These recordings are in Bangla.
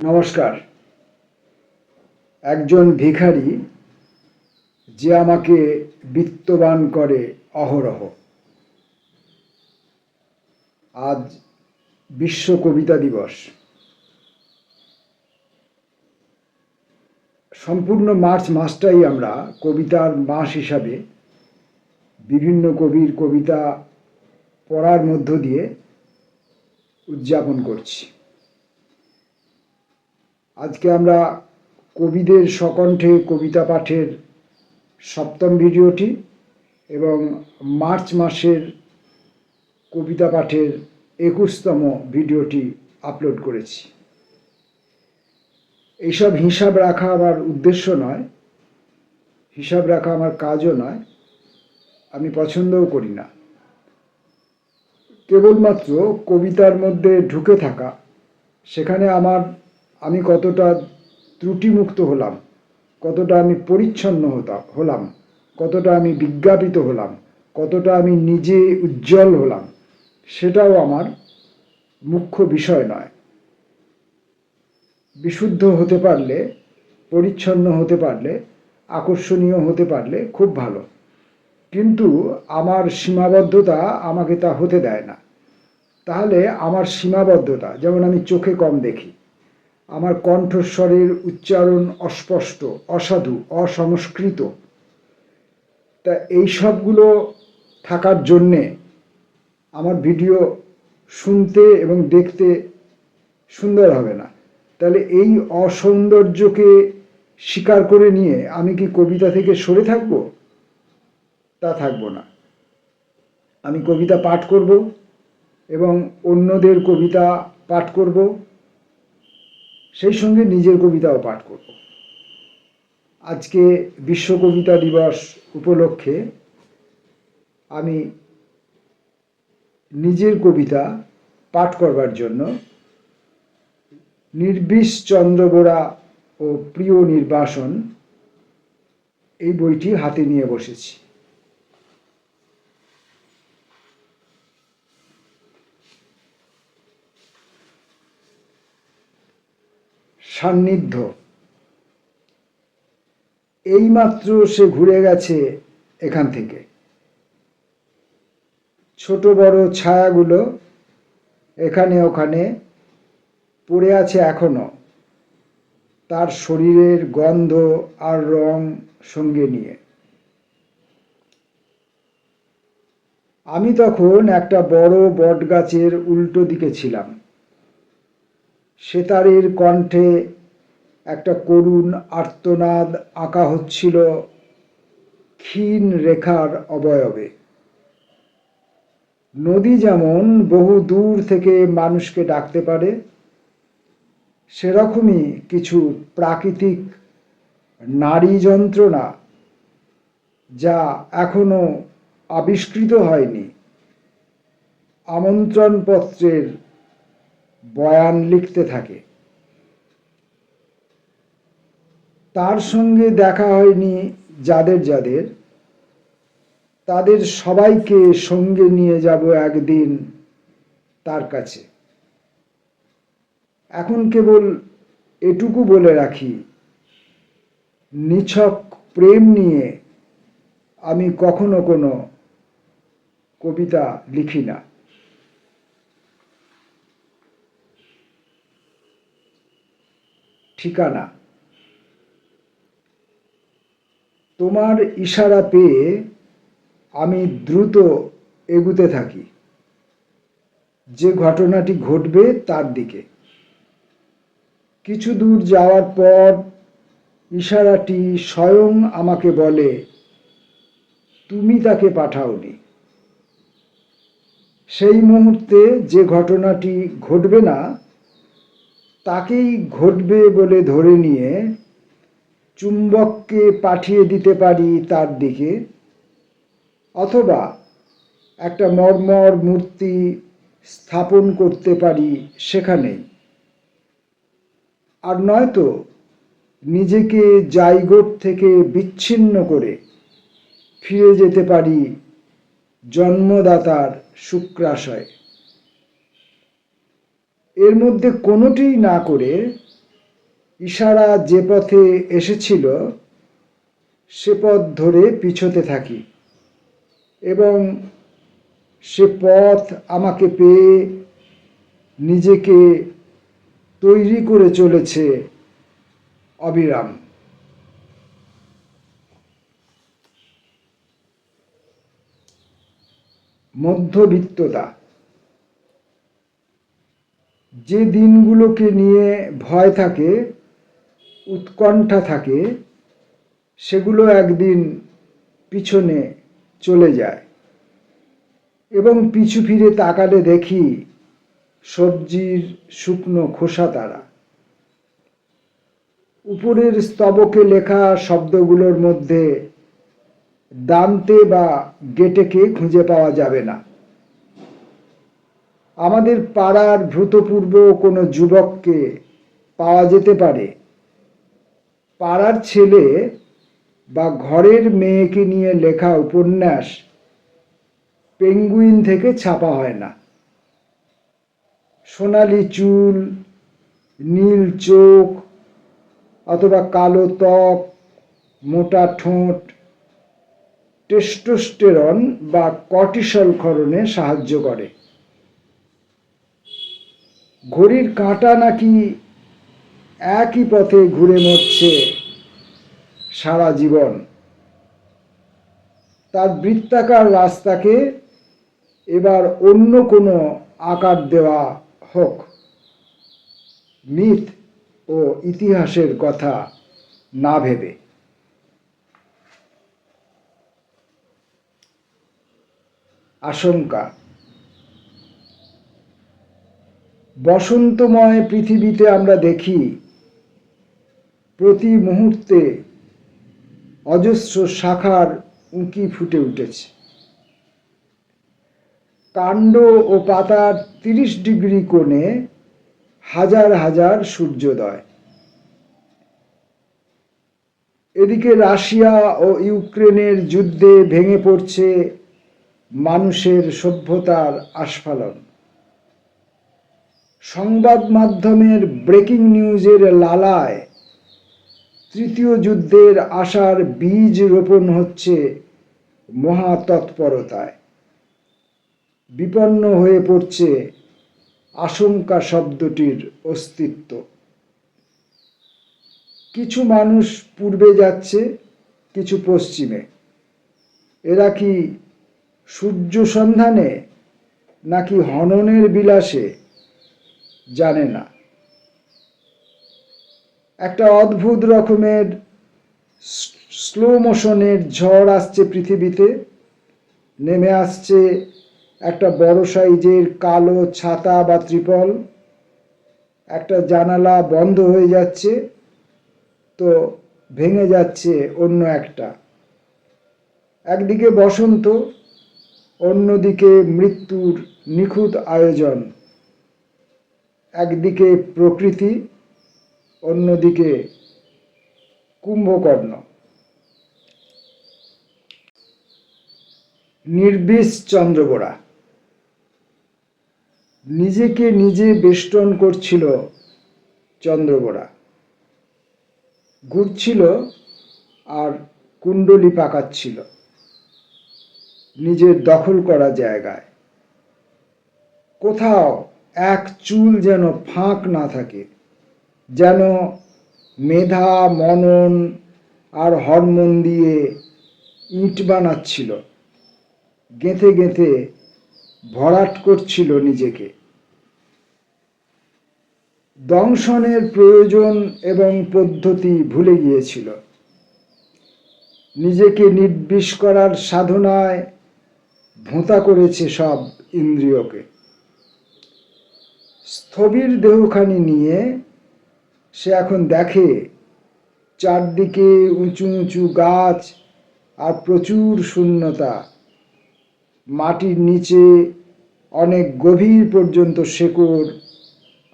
নমস্কার। একজন ভিখারি যে আমাকে বিত্তবান করে অহরহ। আজ বিশ্ব কবিতা দিবস। সম্পূর্ণ মার্চ মাসটাই আমরা কবিতার মাস হিসাবে বিভিন্ন কবির কবিতা পড়ার মধ্য দিয়ে উদযাপন করছি। আজকে আমরা কবিদের স্বকণ্ঠে কবিতা পাঠের সপ্তম ভিডিওটি এবং মার্চ মাসের কবিতা পাঠের 21তম ভিডিওটি আপলোড করেছি। এইসব হিসাব রাখা আমার উদ্দেশ্য নয়, হিসাব রাখা আমার কাজও নয়, আমি পছন্দও করি না। কেবলমাত্র কবিতার মধ্যে ঢুকে থাকা, সেখানে আমি কতটা ত্রুটিমুক্ত হলাম, কতটা আমি পরিচ্ছন্ন হলাম, কতটা আমি বিজ্ঞাপিত হলাম, কতটা আমি নিজে উজ্জ্বল হলাম, সেটাও আমার মুখ্য বিষয় নয়। বিশুদ্ধ হতে পারলে, পরিচ্ছন্ন হতে পারলে, আকর্ষণীয় হতে পারলে খুব ভালো, কিন্তু আমার সীমাবদ্ধতা আমাকে তা হতে দেয় না। তাহলে আমার সীমাবদ্ধতা, যেমন আমি চোখে কম দেখি, আমার কণ্ঠস্বরের উচ্চারণ অস্পষ্ট, অসাধু, অসংস্কৃত, তা এই সবগুলো থাকার জন্যে আমার ভিডিও শুনতে এবং দেখতে সুন্দর হবে না। তাহলে এই অসৌন্দর্যকে স্বীকার করে নিয়ে আমি কি কবিতা থেকে সরে থাকব? তা থাকব না। আমি কবিতা পাঠ করব এবং অন্যদের কবিতা পাঠ করব, সেই সঙ্গে নিজের কবিতাও পাঠ করব। আজকে বিশ্ব কবিতা দিবস উপলক্ষে আমি নিজের কবিতা পাঠ করবার জন্য নির্বিষ চন্দ্র বরা ও প্রিয় নির্বাসন এই বইটি হাতে নিয়ে বসেছি। সান্নিধ্য। এইমাত্র সে ঘুরে গেছে এখান থেকে। ছোট বড় ছায়াগুলো এখানে ওখানে পড়ে আছে এখনো, তার শরীরের গন্ধ আর রং সঙ্গে নিয়ে। আমি তখন একটা বড় বটগাছের উল্টো দিকে ছিলাম। সেতারের কণ্ঠে একটা করুণ আর্তনাদ আঁকা হচ্ছিল ক্ষীণ রেখার অবয়বে। নদী যেমন বহু দূর থেকে মানুষকে ডাকতে পারে, সেরকমই কিছু প্রাকৃতিক নারী যন্ত্রণা, যা এখনো আবিষ্কৃত হয়নি, আমন্ত্রণপত্রের বয়ান লিখতে থাকে। তার সঙ্গে দেখা হয়নি যাদের, তাদের সবাইকে সঙ্গে নিয়ে যাব একদিন তার কাছে। এখন কেবল এটুকু বলে রাখি, নিছক প্রেম নিয়ে আমি কখনো কোনো কবিতা লিখি না। ঠিকানা। তোমার ইশারা পেয়ে আমি দ্রুত এগুতে থাকি যে ঘটনাটি ঘটবে তার দিকে। কিছু দূর যাওয়ার পর ইশারাটি স্বয়ং আমাকে বলে, তুমি তাকে পাঠাওনি। সেই মুহূর্তে যে ঘটনাটি ঘটবে না, তাকেই ঘটবে বলে ধরে নিয়ে চুম্বককে পাঠিয়ে দিতে পারি তার দিকে, অথবা একটা মর্মর মূর্তি স্থাপন করতে পারি সেখানেই। আর নয়তো নিজেকে জাইগোট থেকে বিচ্ছিন্ন করে ফিরে যেতে পারি জন্মদাতার শুক্রাশয়ে। এর মধ্যে কোনোটিই না করে ইশারা যে পথে এসেছিল সে পথ ধরে পিছোতে থাকি এবং সে পথ আমাকে পেয়ে নিজেকে তৈরি করে চলেছে অবিরাম। মধ্যবিত্ততা। যে দিনগুলোকে নিয়ে ভয় থাকে, উৎকণ্ঠা থাকে, সেগুলো একদিন পিছনে চলে যায় এবং পিছু ফিরে তাকালে দেখি সবজির শুকনো খোসা তারা। উপরের স্তবকে লেখা শব্দগুলোর মধ্যে দান্তে বা গেটেকে খুঁজে পাওয়া যাবে না। আমাদের পাড়ার ভূতপূর্ব কোনো যুবককে পাওয়া যেতে পারে, পাড়ার ছেলে বা ঘরের মেয়েকে নিয়ে লেখা উপন্যাস পেঙ্গুইন থেকে ছাপা হয় না। সোনালি চুল, নীল চোখ অথবা কালো ত্বক, মোটা ঠোঁট টেস্টোস্টেরন বা কর্টিসল ক্ষরণে সাহায্য করে। ঘড়ির কাঁটা নাকি একই পথে ঘুরে মরছে সারা জীবন। তার বৃত্তাকার রাস্তাকে এবার অন্য কোনো আকার দেওয়া হোক। মিথ ও ইতিহাসের কথা না ভেবে। আশঙ্কা। বসন্তময় পৃথিবীতে আমরা দেখি প্রতি মুহূর্তে অজস্র শাখার উঁকি ফুটে উঠেছে। কাণ্ড ও পাতার 30 ডিগ্রি কোণে হাজার হাজার সূর্যোদয়। এদিকে রাশিয়া ও ইউক্রেনের যুদ্ধে ভেঙে পড়ছে মানুষের সভ্যতার আস্ফালন। সংবাদ মাধ্যমের ব্রেকিং নিউজের লালায় তৃতীয় যুদ্ধের আশার বীজ রোপণ হচ্ছে মহাতৎপরতায়। বিপন্ন হয়ে পড়ছে আশঙ্কা শব্দটির অস্তিত্ব। কিছু মানুষ পূর্বে যাচ্ছে, কিছু পশ্চিমে। এরা কি সূর্য সন্ধানে নাকি হননের বিলাসে জানে না। একটা অদ্ভুত রকমের স্লো মোশনের ঝড় আসছে পৃথিবীতে। নেমে আসছে একটা বড় সাইজের কালো ছাতা বা ত্রিপল। একটা জানালা বন্ধ হয়ে যাচ্ছে তো ভেঙে যাচ্ছে অন্য একটা। একদিকে বসন্ত, অন্যদিকে মৃত্যুর নিখুঁত আয়োজন। একদিকে প্রকৃতি, অন্যদিকে কুম্ভকর্ণ। নির্বিষ চন্দ্রবোড়া। নিজেকে নিজে বেষ্টন করছিল চন্দ্রবোড়া। ঘুরছিল আর কুণ্ডলি পাকাচ্ছিল নিজের দখল করা জায়গায়। কোথাও এক চুল যেন ফাঁক না থাকে, যেন মেধা, মনন আর হরমোন দিয়ে ইট বানাচ্ছিল, গেঁথে গেঁথে ভরাট করছিল নিজেকে। দংশনের প্রয়োজন এবং পদ্ধতি ভুলে গিয়েছিল। নিজেকে নির্বিষ করার সাধনায় ভোঁতা করেছে সব ইন্দ্রিয়কে। স্থবির দেহখানি নিয়ে সে এখন দেখে চারদিকে উঁচু উঁচু গাছ আর প্রচুর শূন্যতা। মাটির নিচে অনেক গভীর পর্যন্ত শেকড়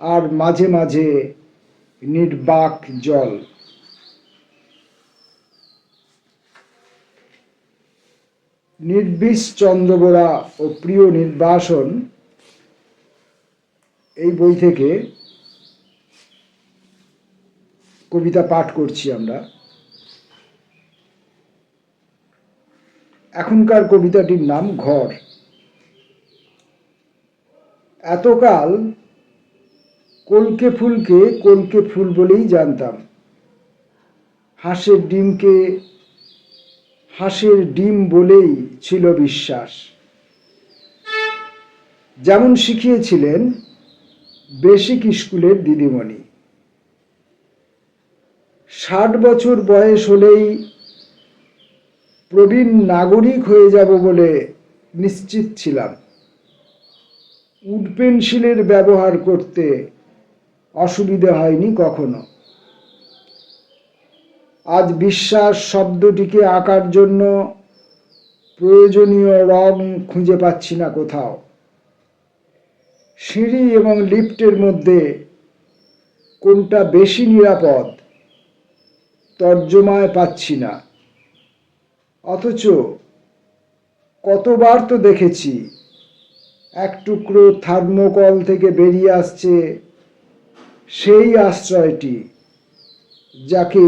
আর মাঝে মাঝে নির্বাক জল। নির্বিষ চন্দ্রবোড়া ও প্রিয় নির্বাসন এই বই থেকে কবিতা পাঠ করছি আমরা। এখনকার কবিতাটির নাম ঘর। এতকাল কলকে ফুলকে কলকে ফুল বলেই জানতাম। হাঁসের ডিম বলেই ছিল বিশ্বাস। যেমন শিখিয়েছিলেন বেসিক স্কুলের দিদিমণি। 60 বছর বয়স হলেই প্রবীণ নাগরিক হয়ে যাব বলে নিশ্চিত ছিলাম। উড পেন্সিলের ব্যবহার করতে অসুবিধে হয়নি কখনো। আজ বিশ্বাস শব্দটিকে আঁকার জন্য প্রয়োজনীয় রং খুঁজে পাচ্ছি না কোথাও। সিঁড়ি এবং লিফটের মধ্যে কোনটা বেশি নিরাপদ তর্জমায় পাচ্ছি না। অথচ কতবার তো দেখেছি এক টুকরো থার্মোকল থেকে বেরিয়ে আসছে সেই আশ্রয়টি, যাকে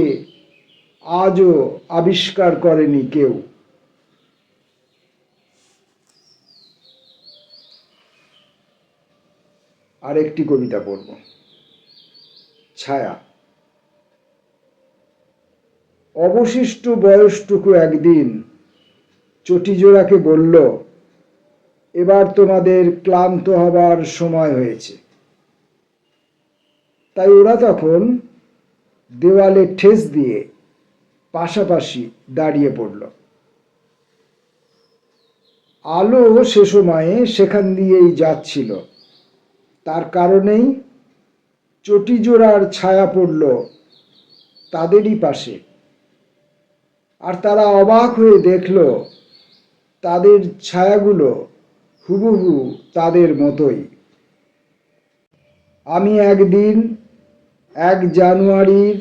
আজও আবিষ্কার করেনি কেউ। আরেকটি কবিতা পড়ব, ছায়া। অবশিষ্ট বয়সটুকু একদিন চটিজোড়াকে বলল, এবার তোমাদের ক্লান্ত হবার সময় হয়েছে। তাই ওরা তখন দেওয়ালে ঠেস দিয়ে পাশাপাশি দাঁড়িয়ে পড়ল। আলো সে সময়ে সেখান দিয়েই যাচ্ছিল, তার কারণেই চটিজোড়ার ছায়া পড়ল তাদেরই পাশে। আর তারা অবাক হয়ে দেখল তাদের ছায়াগুলো হুবহু তাদের মতোই। আমি একদিন 1 জানুয়ারির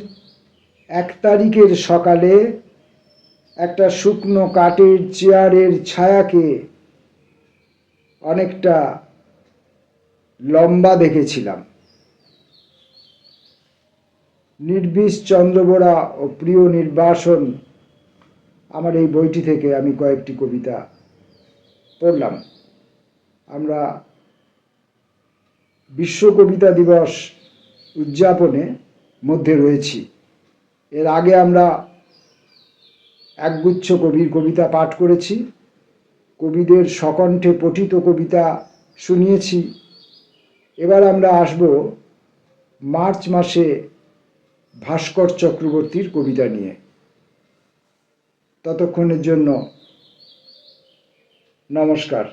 1 তারিখের সকালে একটা শুকনো কাঠের চেয়ারের ছায়াকে অনেকটা লম্বা দেখেছিলাম। নির্বিষ চন্দ্র বরা ও প্রিয় নির্বাসন, আমার এই বইটি থেকে আমি কয়েকটি কবিতা পড়লাম। আমরা বিশ্ব কবিতা দিবস উদযাপনে মধ্যে রয়েছি। এর আগে আমরা একগুচ্ছ কবির কবিতা পাঠ করেছি, কবিদের সকণ্ঠে পঠিত কবিতা শুনিয়েছি। এবার আমরা আসব মার্চ মাসে ভাস্কর চক্রবর্তীর কবিতা নিয়ে। ততক্ষণের জন্য নমস্কার।